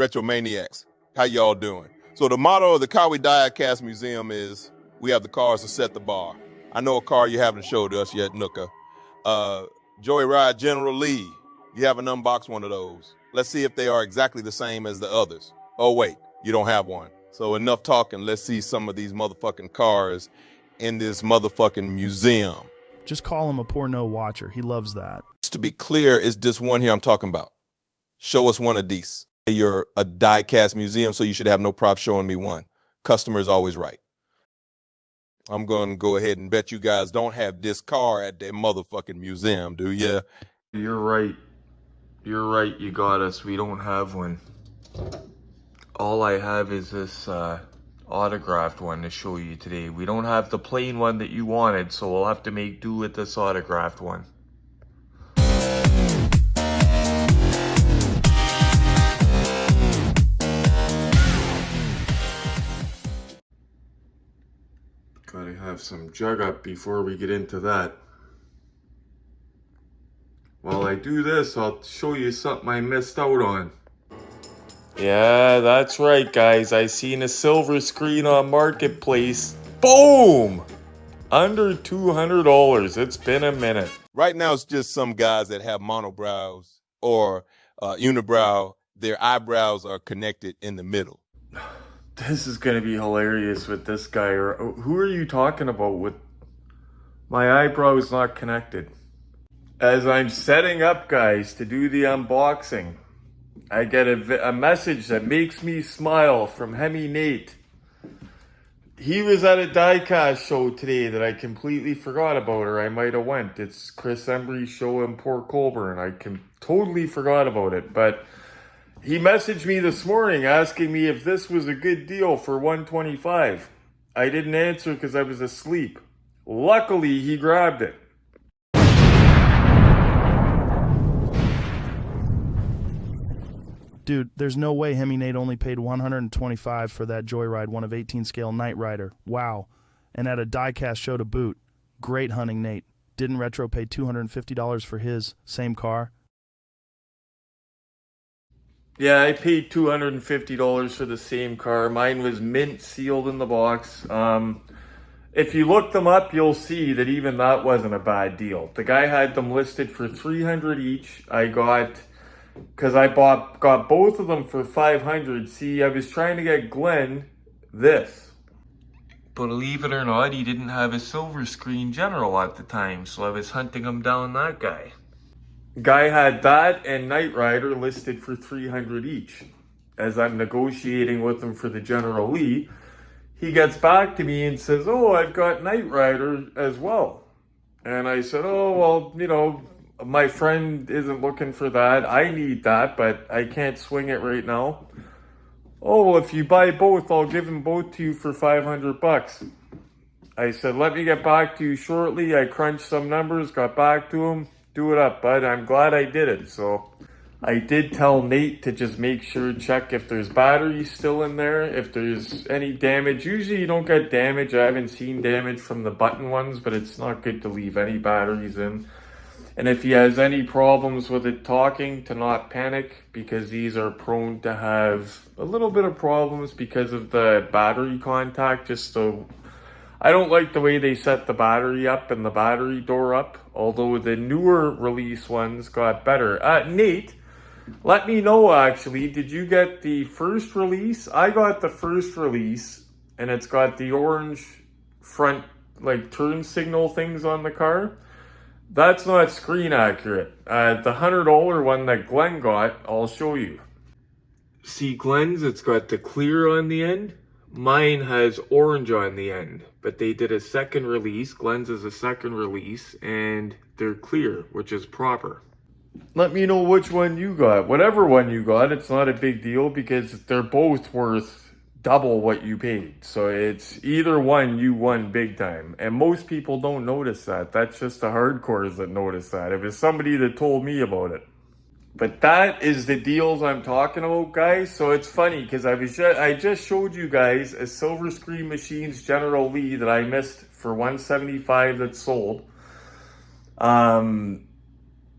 Retro Maniacs. How y'all doing? So the motto of the Car We Diecast Museum is, we have the cars to set the bar. I know a car you haven't showed us yet, Nooka. Joyride General Lee, you haven't unboxed one of those. Let's see if they are exactly the same as the others. Oh wait, you don't have one. So enough talking, let's see some of these motherfucking cars in this motherfucking museum. Just call him a porno watcher. He loves that. To be clear, it's this one here I'm talking about. Show us one of these. You're a diecast museum, so you should have no problem showing me one. Customer is always right. I'm going to go ahead and bet you guys don't have this car at their motherfucking museum, do ya? You're right. You're right, you got us. We don't have one. All I have is this autographed one to show you today. We don't have the plain one that you wanted, so we'll have to make do with this autographed one. Gotta have some jug up before we get into that. While I do this, I'll show you something I missed out on. Yeah, that's right, guys. I seen a silver screen on Marketplace. Boom! Under $200. It's been a minute. Right now, it's just some guys that have monobrows or unibrow. Their eyebrows are connected in the middle. This is gonna be hilarious with this guy. Or who are you talking about with my eyebrow is not connected? As I'm setting up, guys, to do the unboxing, I get a message that makes me smile from Hemi Nate. He was at a diecast show today that I completely forgot about, or I might have went. It's Chris Embry's show in Port Colborne. I totally forgot about it, but he messaged me this morning asking me if this was a good deal for $125. I didn't answer because I was asleep. Luckily, he grabbed it. Dude, there's no way Hemi Nate only paid $125 for that Joyride, one of 18 scale Knight Rider. Wow. And at a diecast show to boot. Great hunting, Nate. Didn't Retro pay $250 for his same car? Yeah, I paid $250 for the same car. Mine was mint sealed in the box. If you look them up, you'll see that even that wasn't a bad deal. The guy had them listed for $300 each. I got, because I got both of them for $500. See, I was trying to get Glenn this. Believe it or not, he didn't have a silver screen general at the time, so I was hunting him down that guy. Guy had that and Knight Rider listed for $300 each. As I'm negotiating with him for the General Lee, he gets back to me and says, "Oh, I've got Knight Rider as well." And I said, "Oh, well, you know, my friend isn't looking for that. I need that, but I can't swing it right now." "Oh, well, if you buy both, I'll give them both to you for $500. I said, "Let me get back to you shortly." I crunched some numbers, got back to him. "Do it up, bud." I'm glad I did it. So I did tell Nate to just make sure, check if there's batteries still in there, if there's any damage. Usually you don't get damage. I haven't seen damage from the button ones, but it's not good to leave any batteries in. And if he has any problems with it talking, to not panic, because these are prone to have a little bit of problems because of the battery contact. Just so, I don't like the way they set the battery up and the battery door up, although the newer release ones got better. Nate, let me know, actually, did you get the first release? I got the first release, and it's got the orange front, like, turn signal things on the car. That's not screen accurate. The $100 one that Glenn got, I'll show you. See, Glenn's, it's got the clear on the end. Mine has orange on the end, but they did a second release. Glenn's is a second release, and they're clear, which is proper. Let me know which one you got. Whatever one you got, it's not a big deal because they're both worth double what you paid. So it's either one, you won big time. And most people don't notice that. That's just the hardcores that notice that. If it's somebody that told me about it. But that is the deals I'm talking about, guys. So it's funny because I just showed you guys a Silver Screen Machines General Lee that I missed for $175 that sold.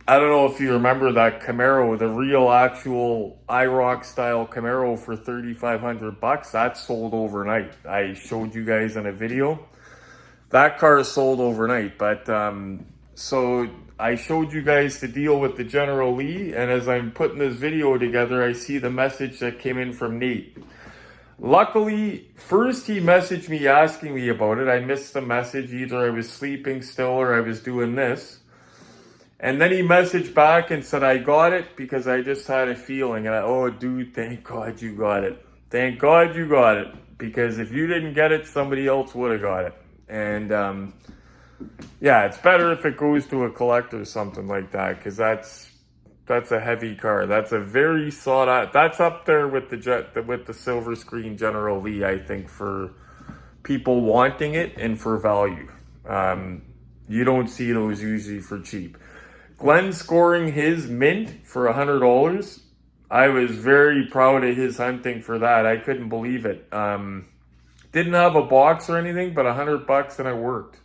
I don't know if you remember that Camaro, the real actual IROC style Camaro for $3,500. That sold overnight. I showed you guys in a video. That car sold overnight. But so I showed you guys the deal with the General Lee, and as I'm putting this video together, I see the message that came in from Nate. Luckily, first he messaged me asking me about it. I missed the message. Either I was sleeping still or I was doing this. And then he messaged back and said, I got it because I just had a feeling. And oh, dude, thank God you got it. Thank God you got it. Because if you didn't get it, somebody else would have got it. And yeah, it's better if it goes to a collector or something like that. Because that's a heavy car. That's a very sought out. That's up there with the silver screen General Lee, I think, for people wanting it and for value. You don't see those usually for cheap. Glenn scoring his mint for $100. I was very proud of his hunting for that. I couldn't believe it. Didn't have a box or anything, but $100 and it worked.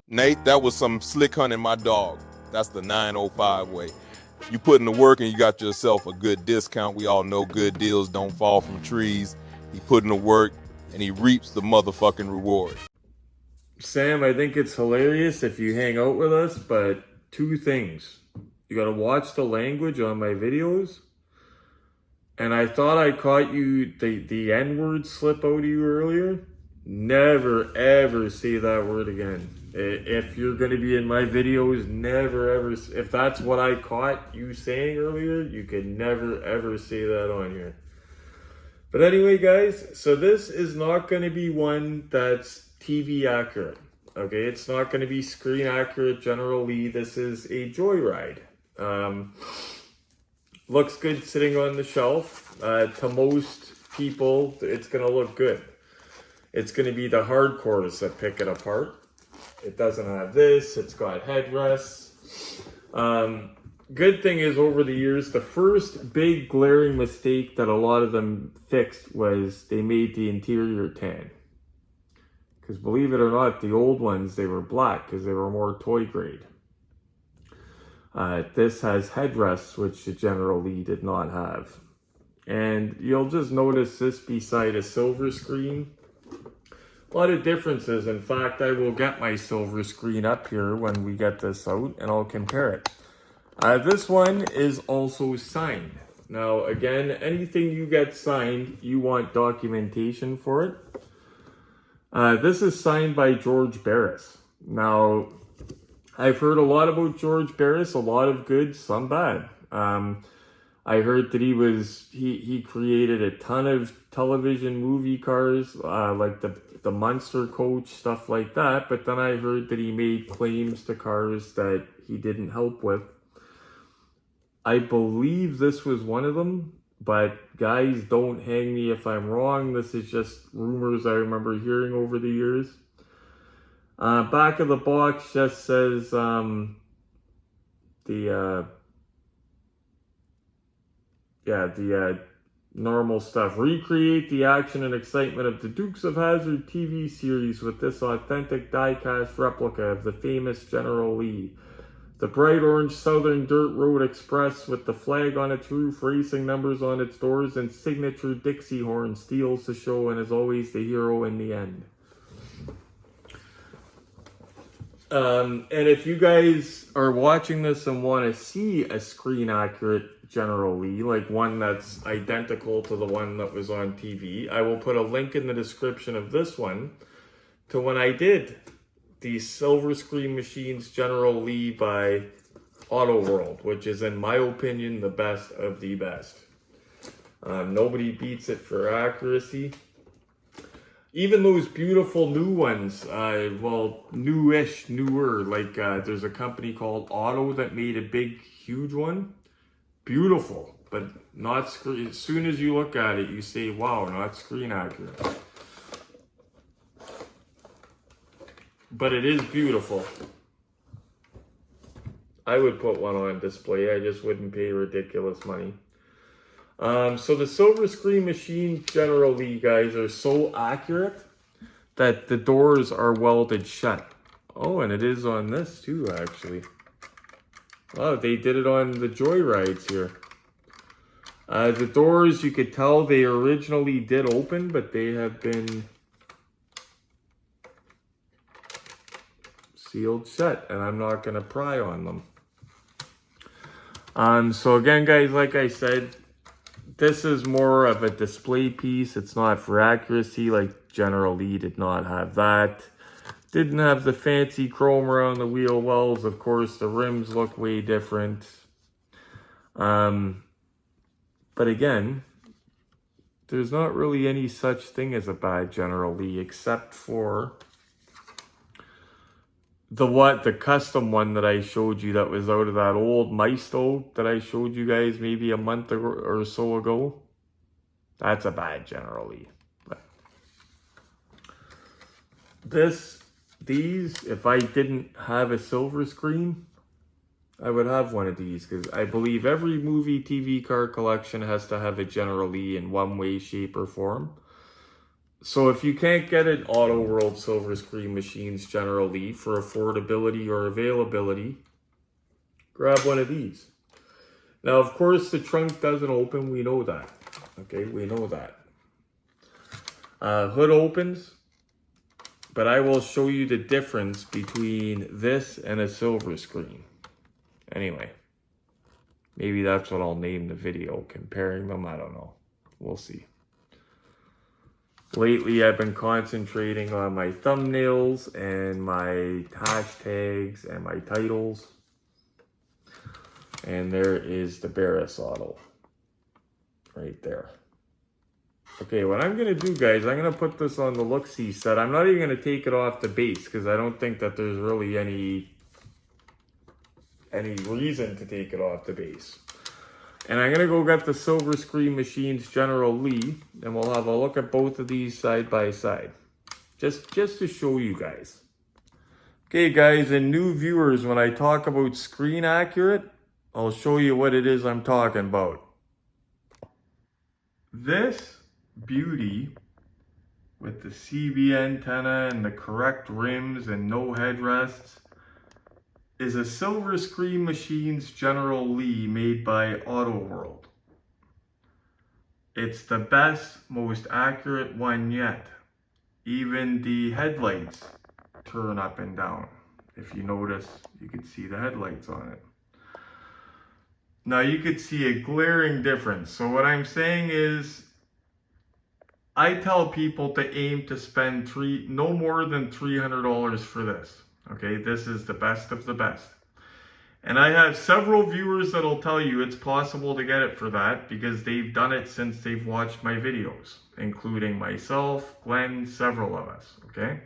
Nate, that was some slick hunting my dog. That's the 905 way. You put in the work and you got yourself a good discount. We all know good deals don't fall from trees. He put in the work and he reaps the motherfucking reward. Sam, I think it's hilarious if you hang out with us, but two things. You gotta watch the language on my videos. And I thought I caught you the N-word slip out of you earlier. Never ever say that word again. If you're gonna be in my videos, never ever, if that's what I caught you saying earlier, you can never ever say that on here. But anyway, guys, so this is not gonna be one that's TV accurate. Okay, it's not going to be screen accurate General Lee. This is a Joyride. Looks good sitting on the shelf. To most people, it's going to look good. It's going to be the hardcores that pick it apart. It doesn't have this. It's got headrests. Good thing is, over the years, the first big glaring mistake that a lot of them fixed was they made the interior tan. Because believe it or not, the old ones, they were black because they were more toy grade. This has headrests, which the General Lee did not have. And you'll just notice this beside a silver screen. A lot of differences. In fact, I will get my silver screen up here when we get this out and I'll compare it. This one is also signed. Now, again, anything you get signed, you want documentation for it. This is signed by George Barris. Now, I've heard a lot about George Barris, a lot of good, some bad. I heard that he created a ton of television movie cars, like the Munster Coach, stuff like that. But then I heard that he made claims to cars that he didn't help with. I believe this was one of them. But guys, don't hang me if I'm wrong. This is just rumors I remember hearing over the years. Back of the box just says the normal stuff. Recreate the action and excitement of the Dukes of Hazzard TV series with this authentic die-cast replica of the famous General Lee. The bright orange Southern Dirt Road Express with the flag on its roof, racing numbers on its doors, and signature Dixie horn steals the show and is always the hero in the end. And if you guys are watching this and want to see a screen accurate General Lee, like one that's identical to the one that was on TV, I will put a link in the description of this one to when I did the Silver Screen Machines General Lee by Auto World, which is, in my opinion, the best of the best. Nobody beats it for accuracy. Even those beautiful new ones, newer, like there's a company called Auto that made a big, huge one. Beautiful, but not screen. As soon as you look at it, you say, wow, not screen accurate. But it is beautiful. I would put one on display. I just wouldn't pay ridiculous money. So the Silver Screen Machine General Lee, guys, are so accurate that the doors are welded shut. Oh, and it is on this too, actually. Oh, they did it on the Joyrides here. The doors, you could tell they originally did open, but they have been sealed shut, and I'm not going to pry on them. So again, guys, like I said, this is more of a display piece. It's not for accuracy, like General Lee did not have that. Didn't have the fancy chrome around the wheel wells. Of course, the rims look way different. But again, there's not really any such thing as a bad General Lee, except for the custom one that I showed you that was out of that old Maisto that I showed you guys maybe a month or so ago. That's a bad General Lee. But these, if I didn't have a silver screen, I would have one of these, because I believe every movie TV car collection has to have a General Lee in one way, shape, or form. So if you can't get an Auto World Silver Screen Machines General Lee for affordability or availability, grab one of these. Now, of course, the trunk doesn't open. We know that. Okay, we know that. Hood opens, but I will show you the difference between this and a silver screen. Anyway, maybe that's what I'll name the video, comparing them. I don't know. We'll see. Lately, I've been concentrating on my thumbnails and my hashtags and my titles. And there is the Barris Auto. Right there. Okay, what I'm going to do, guys, I'm going to put this on the look-see set. I'm not even going to take it off the base, because I don't think that there's really any reason to take it off the base. And I'm going to go get the Silver Screen Machines General Lee, and we'll have a look at both of these side by side. Just to show you guys. Okay, guys, and new viewers, when I talk about screen accurate, I'll show you what it is I'm talking about. This beauty, with the CB antenna and the correct rims and no headrests, is a Silver Screen Machines General Lee made by Auto World. It's the best, most accurate one yet. Even the headlights turn up and down. If you notice, you can see the headlights on it. Now you could see a glaring difference. So what I'm saying is, I tell people to aim to spend no more than $300 for this. Okay, this is the best of the best. And I have several viewers that'll tell you it's possible to get it for that, because they've done it since they've watched my videos, including myself, Glenn, several of us, okay?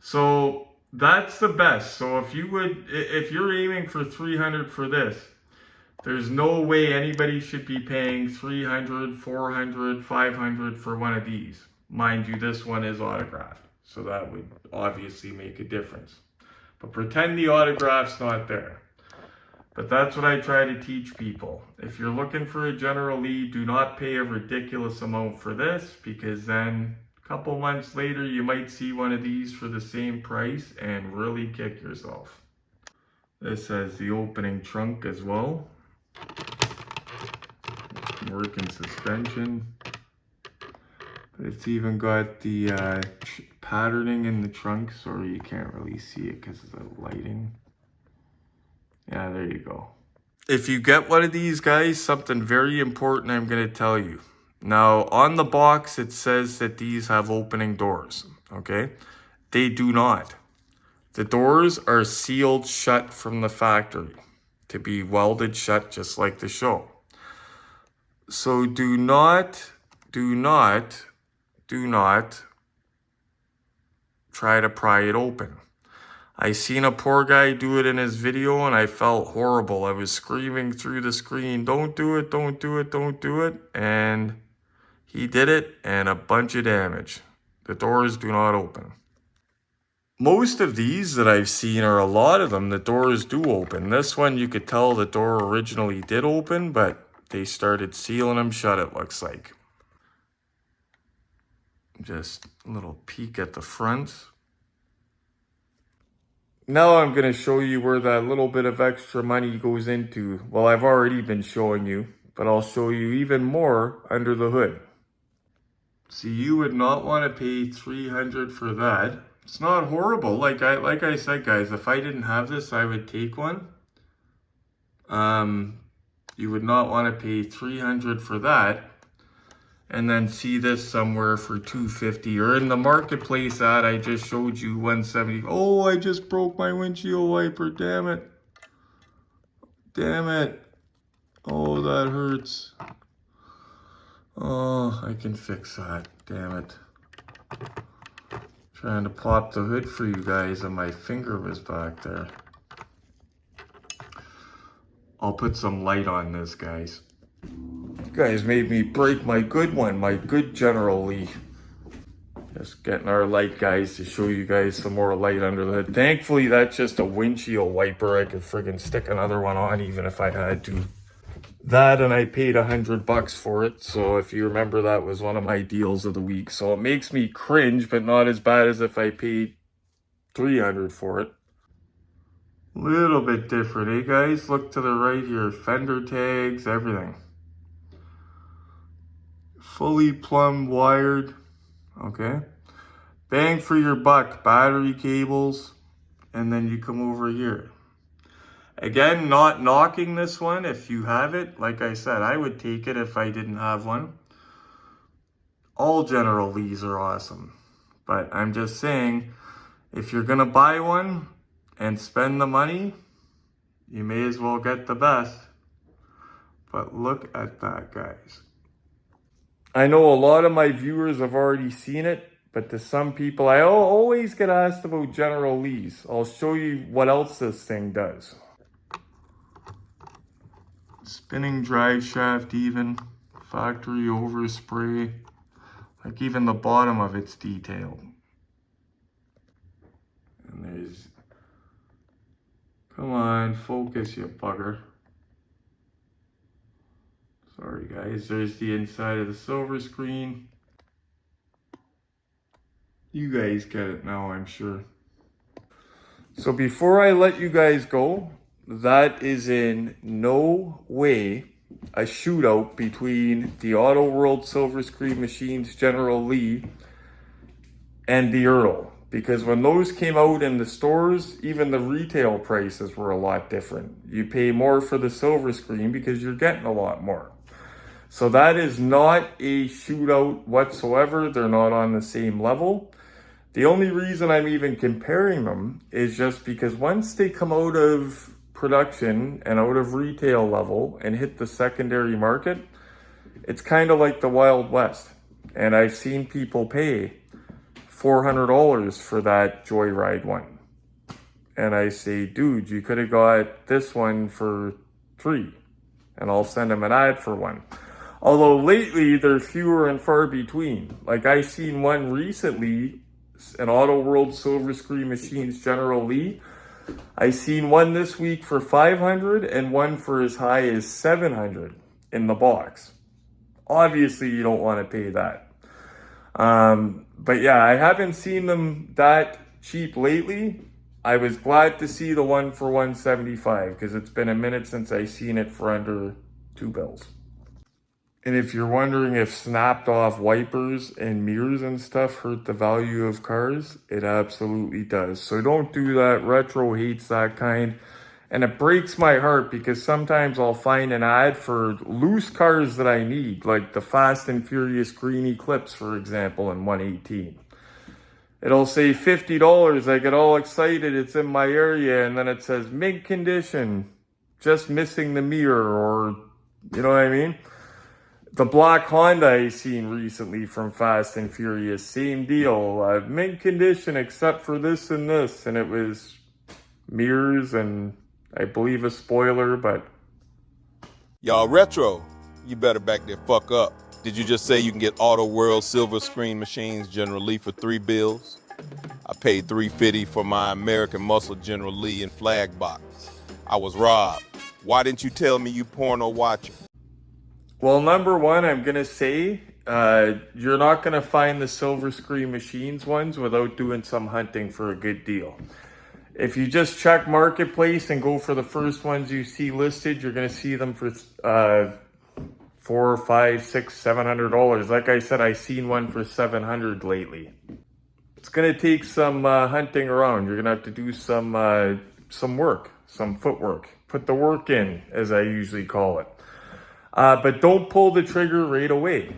So that's the best. So if you're aiming for $300 for this, there's no way anybody should be paying $300, $400, $500 for one of these. Mind you, this one is autographed, so that would obviously make a difference. But pretend the autograph's not there. But that's what I try to teach people. If you're looking for a General Lee, do not pay a ridiculous amount for this, because then a couple months later, you might see one of these for the same price and really kick yourself. This has the opening trunk as well. Working suspension. But it's even got the patterning in the trunk. Sorry, you can't really see it because of the lighting. Yeah, there you go. If you get one of these, guys, something very important I'm going to tell you. Now, on the box, it says that these have opening doors, okay? They do not. The doors are sealed shut from the factory to be welded shut just like the show. So do not try to pry it open. I seen a poor guy do it in his video and I felt horrible. I was screaming through the screen, don't do it, don't do it, don't do it. And he did it, and a bunch of damage. The doors do not open. Most of these that I've seen, or a lot of them, the doors do open. This one, you could tell the door originally did open, but they started sealing them shut, it looks like. Just a little peek at the front. Now I'm going to show you where that little bit of extra money goes into. Well, I've already been showing you, but I'll show you even more under the hood. See, you would not want to pay $300 for that. It's not horrible. Like I said, guys, if I didn't have this, I would take one. You would not want to pay $300 for that. And then see this somewhere for $250, or in the marketplace ad I just showed you, $170. Oh, I just broke my windshield wiper. Damn it. Damn it. Oh, that hurts. Oh, I can fix that. Damn it. Trying to pop the hood for you guys and my finger was back there. I'll put some light on this, guys. You guys made me break my good one, my good General Lee. Just getting our light, guys, to show you guys some more light under the hood. Thankfully, that's just a windshield wiper. I could friggin' stick another one on even if I had to. That, and I paid $100 for it. So if you remember, that was one of my deals of the week. So it makes me cringe, but not as bad as if I paid $300 for it. Little bit different, eh, guys? Look to the right here. Fender tags, everything. Fully plumbed, wired. Okay. Bang for your buck. Battery cables. And then you come over here. Again, not knocking this one. If you have it, like I said, I would take it if I didn't have one. All General Lees are awesome. But I'm just saying, if you're going to buy one and spend the money, you may as well get the best. But look at that, guys. I know a lot of my viewers have already seen it, but to some people, I always get asked about General Lees. I'll show you what else this thing does. Spinning drive shaft even, factory overspray, like even the bottom of it's detailed. And there's, come on, focus you bugger. Sorry guys, there's the inside of the silver screen. You guys get it now, I'm sure. So before I let you guys go, that is in no way a shootout between the Auto World Silver Screen Machines General Lee and the ERTL. Because when those came out in the stores, even the retail prices were a lot different. You pay more for the silver screen because you're getting a lot more. So that is not a shootout whatsoever. They're not on the same level. The only reason I'm even comparing them is just because once they come out of production and out of retail level and hit the secondary market, it's kind of like the Wild West. And I've seen people pay $400 for that Joyride one. And I say, dude, you could have got this one for $3, and I'll send them an ad for one. Although lately they're fewer and far between. Like I seen one recently, an Auto World Silver Screen Machines General Lee. I seen one this week for $500 and one for as high as $700 in the box. Obviously you don't want to pay that. But yeah, I haven't seen them that cheap lately. I was glad to see the one for $175 because it's been a minute since I seen it for under $2. And if you're wondering if snapped off wipers and mirrors and stuff hurt the value of cars, it absolutely does. So don't do that. Retro hates that kind. And it breaks my heart because sometimes I'll find an ad for loose cars that I need, like the Fast and Furious Green Eclipse, for example, in 118. It'll say $50. I get all excited. It's in my area. And then it says mint condition, just missing the mirror, or, you know what I mean? The black Honda I seen recently from Fast and Furious, same deal. Mint condition except for this and this. And it was mirrors and I believe a spoiler, but... Y'all retro, you better back that fuck up. Did you just say you can get Auto World Silver Screen Machines General Lee for $3? I paid $3.50 for my American Muscle General Lee in flag box. I was robbed. Why didn't you tell me you porno watcher? Well, number one, I'm going to say you're not going to find the Silver Screen Machines ones without doing some hunting for a good deal. If you just check Marketplace and go for the first ones you see listed, you're going to see them for $400, $500, $600, $700. Like I said, I seen one for $700 lately. It's going to take some hunting around. You're going to have to do some work, some footwork. Put the work in, as I usually call it. But don't pull the trigger right away.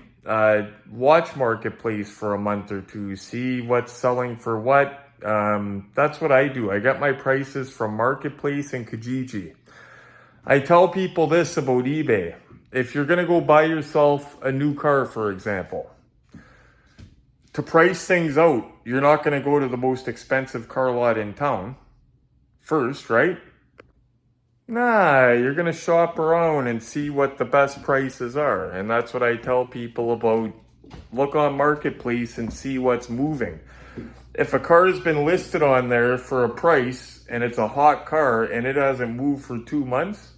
Watch Marketplace for a month or two. See what's selling for what. That's what I do. I get my prices from Marketplace and Kijiji. I tell people this about eBay. If you're going to go buy yourself a new car, for example, to price things out, you're not going to go to the most expensive car lot in town first, right? Nah, you're going to shop around and see what the best prices are. And that's what I tell people about. Look on Marketplace and see what's moving. If a car has been listed on there for a price and it's a hot car and it hasn't moved for 2 months,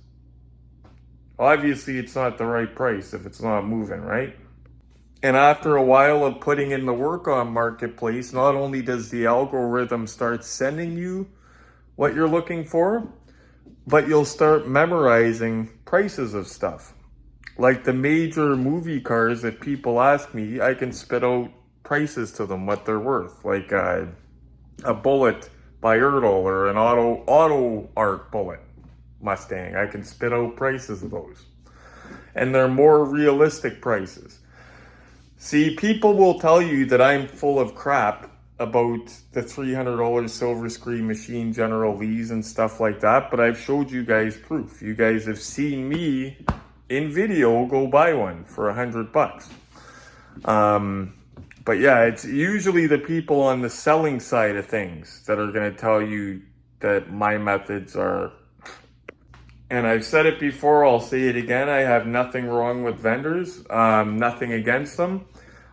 obviously it's not the right price if it's not moving, right? And after a while of putting in the work on Marketplace, not only does the algorithm start sending you what you're looking for, but you'll start memorizing prices of stuff. Like the major movie cars, if people ask me, I can spit out prices to them, what they're worth. Like a Bullet by ERTL or an Auto Art Bullet Mustang. I can spit out prices of those. And they're more realistic prices. See, people will tell you that I'm full of crap about the $300 silver screen machine General Lee's and stuff like that, but I've showed you guys proof. You guys have seen me in video go buy one for $100. But yeah, it's usually the people on the selling side of things that are going to tell you that my methods are. And I've said it before, I'll say it again, I have nothing wrong with vendors, nothing against them.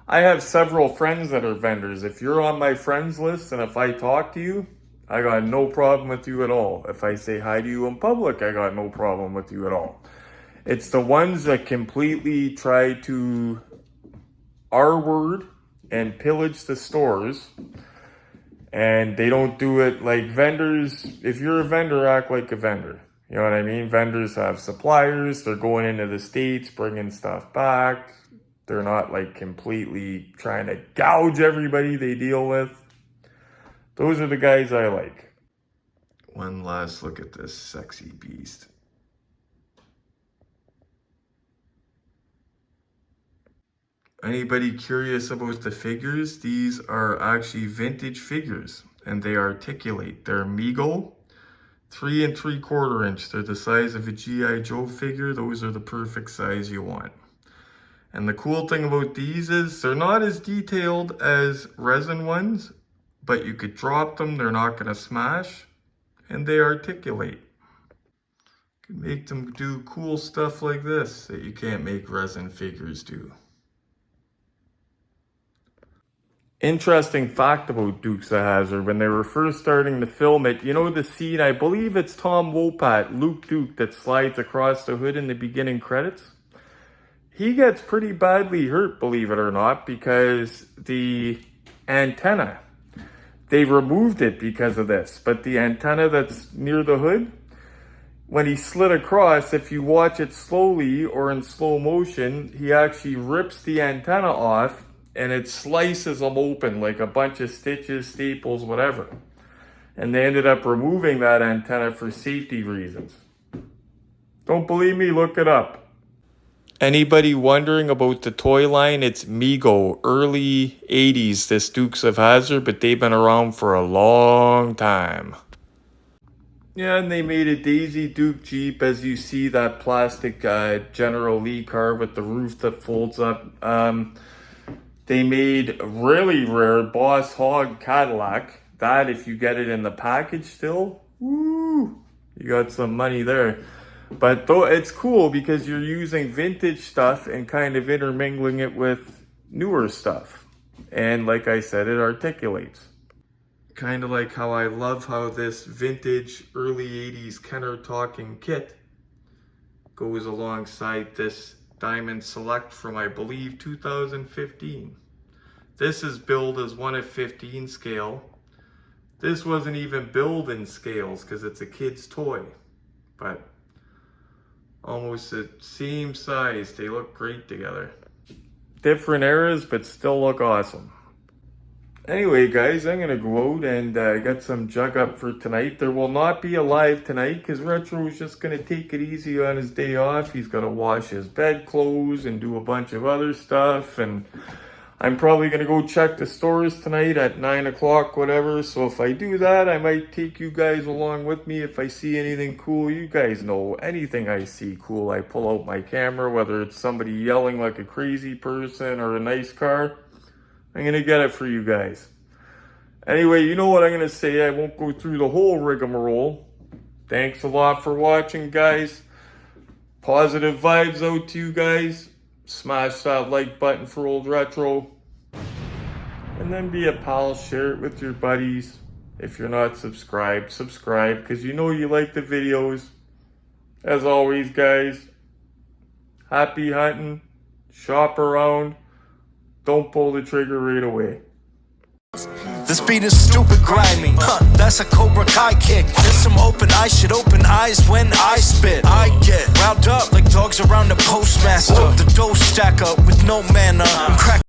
I have several friends that are vendors. If you're on my friends list and if I talk to you, I got no problem with you at all. If I say hi to you in public, I got no problem with you at all. It's the ones that completely try to R-word and pillage the stores, and they don't do it like vendors. If you're a vendor, act like a vendor. You know what I mean? Vendors have suppliers. They're going into the States, bringing stuff back. They're not like completely trying to gouge everybody they deal with. Those are the guys I like. One last look at this sexy beast. Anybody curious about the figures? These are actually vintage figures and they articulate. They're Mego, 3 3/4 inch. They're the size of a G.I. Joe figure. Those are the perfect size you want. And the cool thing about these is they're not as detailed as resin ones, but you could drop them, they're not going to smash, and they articulate. You can make them do cool stuff like this that you can't make resin figures do. Interesting fact about Dukes of Hazzard, when they were first starting to film it, you know the scene, I believe it's Tom Wopat, Luke Duke, that slides across the hood in the beginning credits? He gets pretty badly hurt, believe it or not, because the antenna, they removed it because of this, but the antenna that's near the hood, when he slid across, if you watch it slowly or in slow motion, he actually rips the antenna off and it slices them open like a bunch of stitches, staples, whatever. And they ended up removing that antenna for safety reasons. Don't believe me? Look it up. Anybody wondering about the toy line? It's Mego, early 80s, this Dukes of Hazzard, but they've been around for a long time. Yeah, and they made a Daisy Duke Jeep, as you see that plastic General Lee car with the roof that folds up. They made a really rare Boss Hog Cadillac. That, if you get it in the package still, woo, you got some money there. But though it's cool because you're using vintage stuff and kind of intermingling it with newer stuff. And like I said, it articulates. Kind of like how I love how this vintage early 80s Kenner Talking kit goes alongside this Diamond Select from, I believe, 2015. This is billed as 1/15 scale. This wasn't even billed in scales because it's a kid's toy, but almost the same size. They look great together. Different eras, but still look awesome. Anyway, guys, I'm going to go out and get some jug up for tonight. There will not be a live tonight because Retro is just going to take it easy on his day off. He's got to wash his bedclothes and do a bunch of other stuff. And I'm probably going to go check the stores tonight at 9 o'clock, whatever. So if I do that, I might take you guys along with me if I see anything cool. You guys know anything I see cool, I pull out my camera, whether it's somebody yelling like a crazy person or a nice car. I'm going to get it for you guys. Anyway, you know what I'm going to say. I won't go through the whole rigmarole. Thanks a lot for watching, guys. Positive vibes out to you guys. Smash that like button for old Retro. And then be a pal. Share it with your buddies. If you're not subscribed, subscribe because you know you like the videos. As always, guys, happy hunting. Shop around. Don't pull the trigger right away. This beat is stupid grimy, that's a Cobra Kai kick. There's some open eyes, shit open eyes when I spit. I get riled up like dogs around the postmaster. The dough stack up with no manner. I'm crack